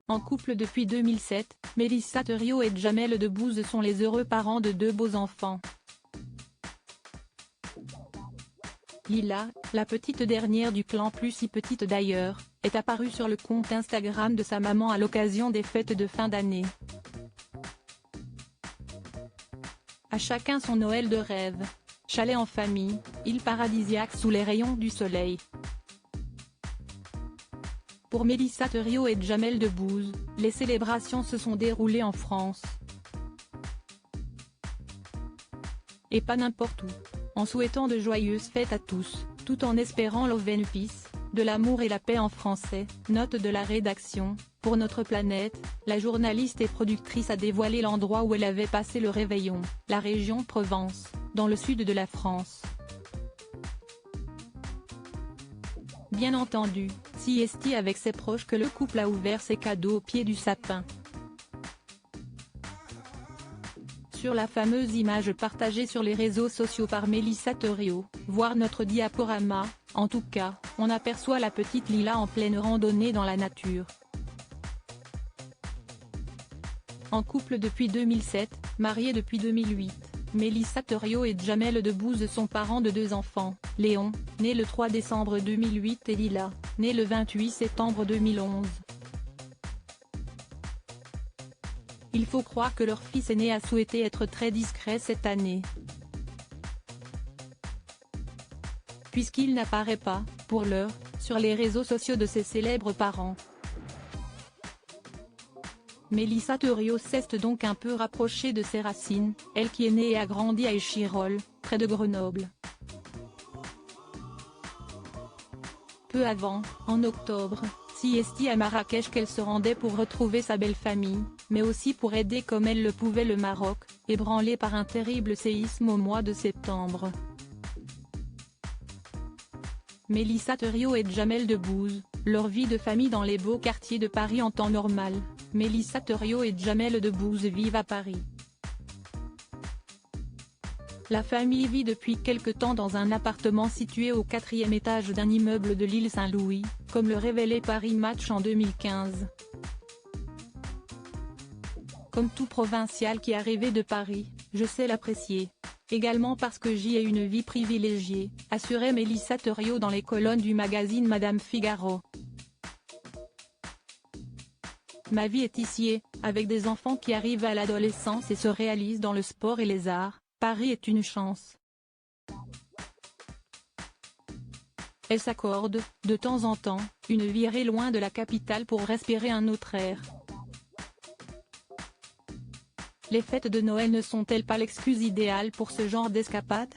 En couple depuis 2007, Mélissa Theriot et Jamel Debbouze sont les heureux parents de deux beaux enfants. Lila, la petite dernière du clan plus si petite d'ailleurs, est apparue sur le compte Instagram de sa maman à l'occasion des fêtes de fin d'année. À chacun son Noël de rêve. Chalet en famille, île paradisiaque sous les rayons du soleil. Pour Mélissa Theriot et Jamel Debbouze, les célébrations se sont déroulées en France. Et pas n'importe où. En souhaitant de joyeuses fêtes à tous, tout en espérant love and peace, de l'amour et la paix en français, note de la rédaction. Pour notre planète, la journaliste et productrice a dévoilé l'endroit où elle avait passé le réveillon, la région Provence, dans le sud de la France. Bien entendu, si est avec ses proches que le couple a ouvert ses cadeaux au pied du sapin. Sur la fameuse image partagée sur les réseaux sociaux par Mélissa Theriot, voir notre diaporama, en tout cas, on aperçoit la petite Lila en pleine randonnée dans la nature. En couple depuis 2007, mariée depuis 2008, Mélissa Theriot et Jamel Debbouze sont parents de deux enfants, Léon, né le 3 décembre 2008 et Lila, né le 28 septembre 2011. Il faut croire que leur fils aîné a souhaité être très discret cette année. Puisqu'il n'apparaît pas, pour l'heure, sur les réseaux sociaux de ses célèbres parents. Mélissa Theriot s'est donc un peu rapprochée de ses racines, elle qui est née et a grandi à Échirolles, près de Grenoble. Peu avant, en octobre, est à Marrakech qu'elle se rendait pour retrouver sa belle famille, mais aussi pour aider comme elle le pouvait le Maroc, ébranlé par un terrible séisme au mois de septembre. Mélissa Theriot et Jamel Debbouze, leur vie de famille dans les beaux quartiers de Paris en temps normal. Mélissa Theriot et Jamel Debbouze vivent à Paris. La famille vit depuis quelque temps dans un appartement situé au 4e étage d'un immeuble de l'île Saint-Louis, comme le révélait Paris Match en 2015. Comme tout provincial qui est rêvé de Paris, je sais l'apprécier. Également parce que j'y ai une vie privilégiée, assurait Mélissa Theriot dans les colonnes du magazine Madame Figaro. Ma vie est ici, avec des enfants qui arrivent à l'adolescence et se réalisent dans le sport et les arts, Paris est une chance. Elle s'accorde, de temps en temps, une virée loin de la capitale pour respirer un autre air. Les fêtes de Noël ne sont-elles pas l'excuse idéale pour ce genre d'escapade ?